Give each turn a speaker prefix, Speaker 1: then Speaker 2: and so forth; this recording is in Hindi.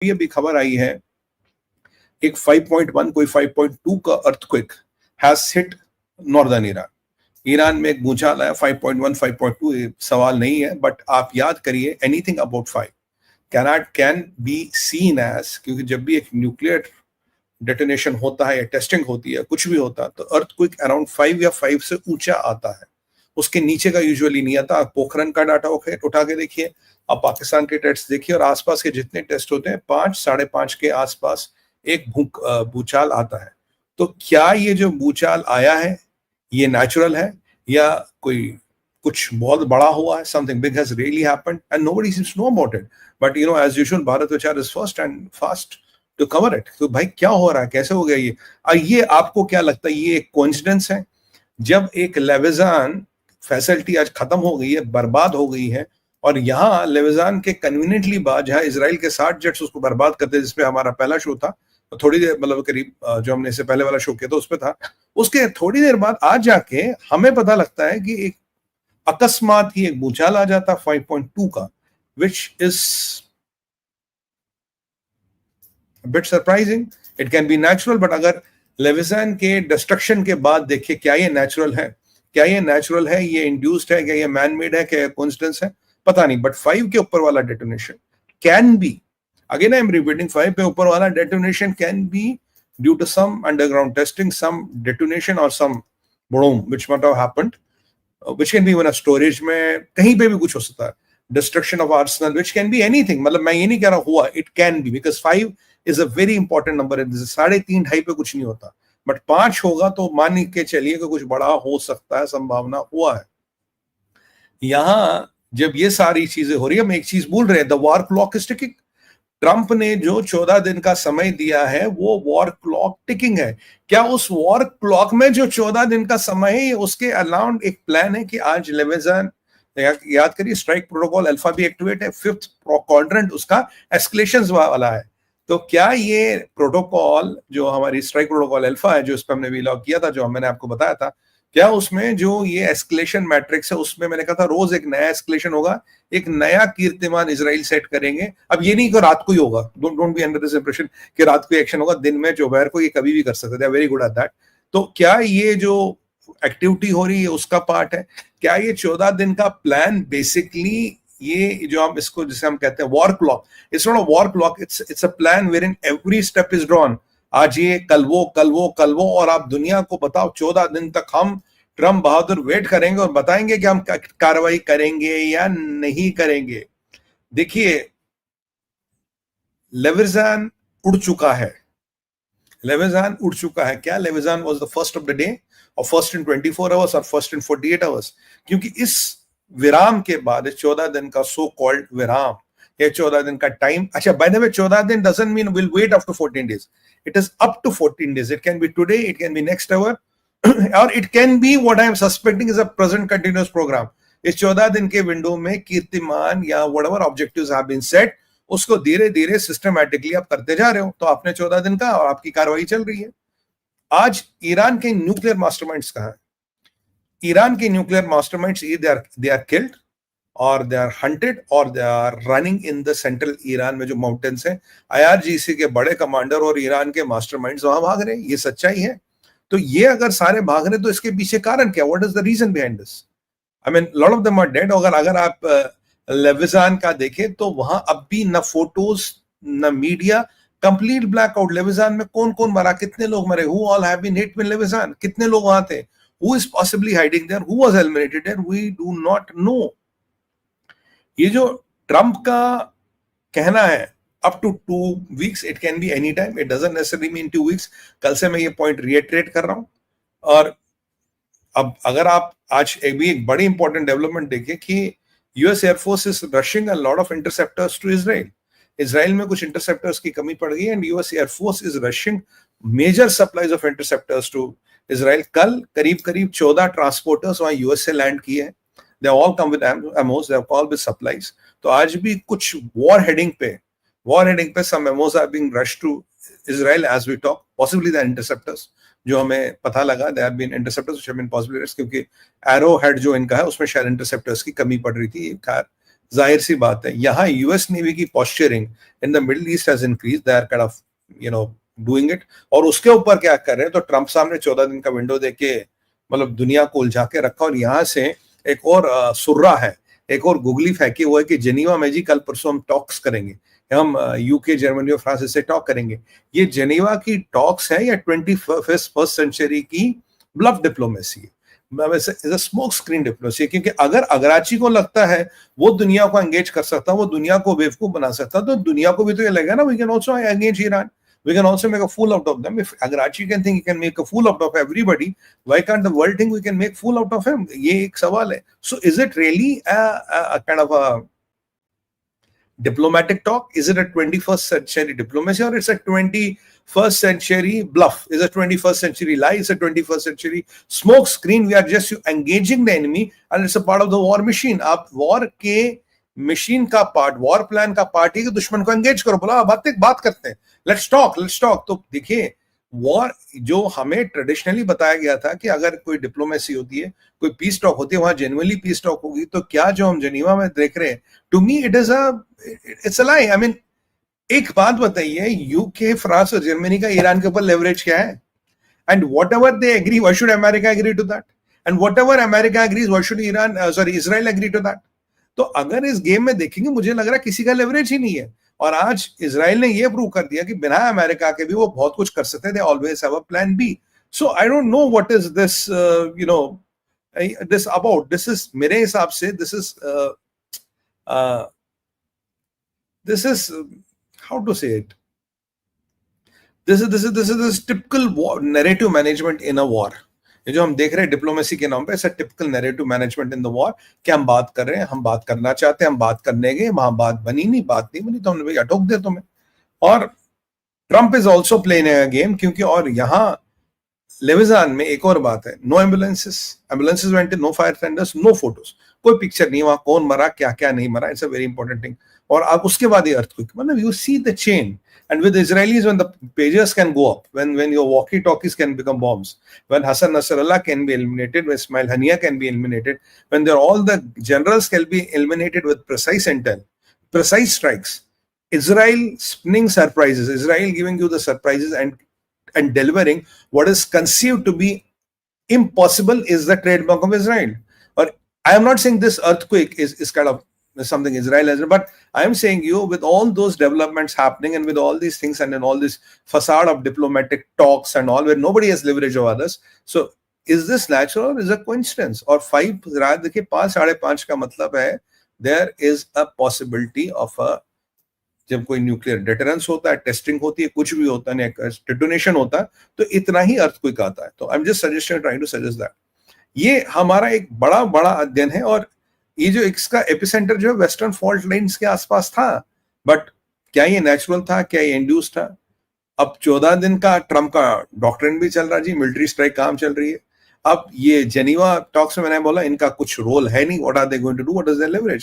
Speaker 1: ये भी खबर आई है एक 5.1 कोई 5.2 का earthquake has hit northern Iran. Iran में एक भूचाल आया 5.1 5.2, सवाल नहीं है, बट आप याद करिए anything about 5 can be seen as, क्योंकि जब भी एक न्यूक्लियर डेटोनेशन होता है या टेस्टिंग होती है, कुछ भी होता है, तो अर्थक्वेक अराउंड 5 या 5 से ऊंचा आता है, उसके नीचे का यूजुअली नहीं आता। पोखरन का डाटा उठा के देखिए, आप पाकिस्तान के टेस्ट देखिए, और आसपास के जितने टेस्ट होते हैं 5 5.5 के आसपास एक भूचाल आता है। तो क्या ये जो भूचाल आया है ये नेचुरल है या कोई कुछ बहुत बड़ा हुआ है, something big has really happened and nobody seems to know about it, but you know as usual Bharat Vichar is first and fast to cover it. तो भाई क्या हो रहा है, कैसे हो गया ये? ये आपको क्या लगता है, ये एक कोइंसिडेंस है? जब एक लेविजान फैसिलिटी आज खत्म हो गई है, बर्बाद हो गई है, और यहाँ लेविजान के कन्वीनियंटली बाद जहाँ इसराइल के 60 जेट्स उसको बर्बाद करते हैं, जिसपे हमारा पहला शो था, तो थोड़ी देर मतलब करीब जो हमने इससे पहले वाला शो किया था उस पर था, उसके थोड़ी देर बाद आज जाके हमें पता लगता है कि एक अकस्मात ही एक भूचाल आ जाता 5.2 का, which is bit surprising. It can B natural, but अगर लेविजान के डिस्ट्रक्शन के बाद देखिए, क्या ये नेचुरल है? क्या ये नेचुरल है, ये इंड्यूस्ड है, क्या ये मैन मेड है, क्या ये कोइंसिडेंस है, पता नहीं। बट 5 के ऊपर वाला detonation can be, again I am repeating, 5 पे ऊपर वाला detonation can be due to some underground testing, some detonation और some bomb which must have happened, which can be even a storage में, कहीं पे भी कुछ हो सकता है, destruction of arsenal, which can be anything। मतलब मैं ये नहीं कह रहा हुआ, it can be, because 5 is a very important number, 3.5 ढाई पे कुछ नहीं होता, बट 5 होगा तो मान के चलिए कि कुछ बड़ा हो सकता है, संभावना हुआ है। यहां जब ये सारी चीजें हो रही है, हम एक चीज भूल रहे हैं, the war clock is ticking. Trump ने जो 14 दिन का समय दिया है वो वॉर क्लॉक टिकिंग है। क्या उस वॉर क्लॉक में जो 14 दिन का समय है, उसके अलाउंड एक प्लान है कि आज लेविजान, याद करिए स्ट्राइक प्रोटोकॉल अल्फा भी एक्टिवेट है, 5th क्वाड्रेंट उसका एस्केलेशन वाला है। तो क्या ये प्रोटोकॉल जो हमारी स्ट्राइक प्रोटोकॉल अल्फा है, जो इस पर हमने भी लॉग किया था, जो मैंने आपको बताया था, क्या उसमें जो ये एस्केलेशन मैट्रिक्स है, उसमें मैंने कहा था रोज एक नया एस्केलेशन होगा, एक नया कीर्तिमान इजराइल सेट करेंगे। अब ये नहीं कि रात को ही होगा, don't be under this impression कि रात को एक्शन होगा, दिन में दोपहर को, ये कभी भी कर सकते, they are very good at that. तो क्या ये जो एक्टिविटी हो रही है उसका पार्ट है? क्या ये 14 दिन का प्लान बेसिकली, ये जो हम इसको जिसे हम कहते हैं war clock, it's not a war clock, it's a plan where in every step is drawn. आज ये, कल वो, कल वो, कल वो, और आप दुनिया को बताओ 14 दिन तक हम ट्रम्प बहादुर वेट करेंगे और बताएंगे कि हम कार्रवाई करेंगे या नहीं करेंगे। देखिए, लेविजान उड़ चुका है, लेविजान उड़ चुका है। क्या लेविजान was the first of the day, और फर्स्ट इन 24 आवर्स, और फर्स्ट इन 48 आवर्स? क्योंकि इस विराम के बाद, इस 14 दिन का सो कॉल्ड विराम, ये 14 दिन का टाइम, अच्छा बाय द वे 14 दिन doesn't mean will wait up to 14 days, it is up to 14 days. It can be today, it can be next hour, और it can be what I am suspecting is a present continuous program. इस 14 दिन के विंडो में कीर्तिमान या whatever objectives have been set, उसको धीरे धीरे सिस्टमैटिकली आप करते जा रहे हो। तो आपने 14 दिन का, और आपकी कार्रवाई चल रही है। आज ईरान के न्यूक्लियर मास्टरमाइंड्स कहां है? ईरान के nuclear masterminds they are killed, और दे आर हंटेड, और they are running in the central Iran में जो माउंटेन्स हैं। IRGC के बड़े कमांडर और ईरान के मास्टरमाइंड्स वहां भाग रहे हैं, ये सच्चाई है। तो ये अगर सारे भाग रहे, तो इसके पीछे कारण क्या? What is the reason behind this? I mean lot of them are dead. अगर आप लेविजान का देखें तो वहां अब भी न फोटोज न मीडिया, कंप्लीट ब्लैकआउट। लेविजान में कौन कौन मरा, कितने लोग मरे, who all have been hit with लेविजान, कितने लोग वहां थे, who is possibly hiding there, who was eliminated there, we do not know. ये जो ट्रंप का कहना है up to 2 weeks, it can be any time, it doesn't necessarily mean 2 weeks. कल से मैं ये पॉइंट रिएटरेट कर रहा हूं। और अब अगर आप आज एक बड़ी इंपॉर्टेंट डेवलपमेंट देखें कि US air force is rushing a lot of interceptors to Israel. Israel में कुछ इंटरसेप्टर्स की कमी पड़ गई है, and US air force is rushing major supplies of interceptors to Israel. कल करीब करीब 14 ट्रांसपोर्टर्स वहां यूएस से लैंड किए हैं। They all come with ammos, they have all with supplies. तो आज भी कुछ वॉर हेडिंग पे some ammos are being rushed to Israel as we talk, possibly the interceptors, जो हमें पता लगा, there have been interceptors which have been possibly rushed, क्योंकि एरो हेड जो इनका है उसमें शायद इंटरसेप्टर्स की कमी पड़ रही थी। खैर जाहिर सी बात है यहाँ यूएस नेवी की posturing in the Middle East has increase, they are kind of doing it. और उसके ऊपर क्या कर रहे हैं, तो ट्रंप साहब ने 14 दिन का विंडो देके मतलब दुनिया को उलझा के रखा। और यहाँ से एक और सुर्रा है, एक और गुगली फेंकी हुआ है कि जेनीवा में जी कल परसों हम टॉक्स करेंगे, हम यूके, जर्मनी और फ्रांस से टॉक करेंगे। ये जेनीवा की टॉक्स है या 21st सेंचुरी की ब्लफ डिप्लोमेसी है, स्मोक स्क्रीन डिप्लोमेसी? क्योंकि अगर अगराची को लगता है वो दुनिया को एंगेज कर सकता, वो दुनिया को बेवकूफ बना सकता, तो दुनिया को भी तो ये लगेगा ना, we can also engage Iran, we can also make a fool out of them. If Agarachi can think he can make a fool out of everybody, why can't the world think we can make fool out of him? ये एक सवाल है. So is it really a kind of a diplomatic talk? Is it a 21st century diplomacy, or it's a 21st century bluff? Is a 21st century lie? It's a 21st century smoke screen. We are just engaging the enemy, and it's a part of the war machine. आप war के मशीन का पार्ट, वॉर प्लान का पार्ट है कि दुश्मन को एंगेज करो, बोला बात करते हैं, लेट्स टॉक। तो देखिए, वॉर जो हमें ट्रेडिशनली बताया गया था कि अगर कोई डिप्लोमेसी होती है, कोई पीस टॉक होती है, वहां जेन्युइनली पीस टॉक होगी। तो क्या जो हम जेनीवा में देख रहे हैं, to me it's a lie. I mean, एक बात बताइए, यूके, फ्रांस और जर्मनी का ईरान के ऊपर लेवरेज क्या है? And whatever they agree, why should America agree to that? And whatever America agrees, why should Israel agree to that? तो अगर इस गेम में देखेंगे, मुझे लग रहा है किसी का लेवरेज ही नहीं है। और आज इजराइल ने ये प्रूव कर दिया कि बिना अमेरिका के भी वो बहुत कुछ कर सकते थे, always have a plan B. So I don't know what is this this about. This is, मेरे हिसाब से this is how to say it, this is typical narrative management in a war. ये जो हम देख रहे हैं डिप्लोमेसी के नाम पे, ऐसा typical narrative management in the war. क्या हम बात कर रहे हैं, हम बात करना चाहते हैं, हम बात करने गए, वहां बात बनी नहीं तो हमने भैया ठोक दे तुम्हें। और Trump is also playing a game, क्योंकि और यहाँ लेविजान में एक और बात है, no ambulances went in, no fire tenders, no photos, कोई पिक्चर नहीं, वहां कौन मरा, क्या क्या नहीं मरा, it's a very important thing. और आप उसके बाद ये अर्थक्वेक, मतलब you see the chain. And with Israelis, when the pagers can go up, when your walkie-talkies can become bombs, when Hassan Nasrallah can be eliminated, when Ismail Haniya can be eliminated, when all the generals can be eliminated with precise intel, precise strikes, Israel spinning surprises, Israel giving you the surprises and delivering what is conceived to be impossible is the trademark of Israel. Or I am not saying this earthquake is kind of something Israel has, but I am saying you, with all those developments happening and with all these things and in all this facade of diplomatic talks and all, where nobody has leverage over others, so is this natural or is a coincidence? Or 5 रात देखिए 5 5:30 का मतलब है there is a possibility of a, जब कोई न्यूक्लियर डेटरेंस होता है, टेस्टिंग होती है, कुछ भी होता है, डेटोनेशन होता है, तो इतना ही अर्थक्वेक आता है। तो I am just suggesting, trying to suggest that ये हमारा एक बड़ा अध्ययन है। और ये जो इसका एपिसेंटर जो है वेस्टर्न फॉल्ट लाइन्स के आसपास था, बट क्या ये नेचुरल था, क्या ये इंड्यूस था? अब 14 दिन का ट्रम्प का डॉक्ट्रिन भी चल रहा जी, मिलिट्री स्ट्राइक काम चल रही है। अब ये जेनीवा टॉक्स में मैंने बोला इनका कुछ रोल है नहीं, what are they going to do, what is their leverage?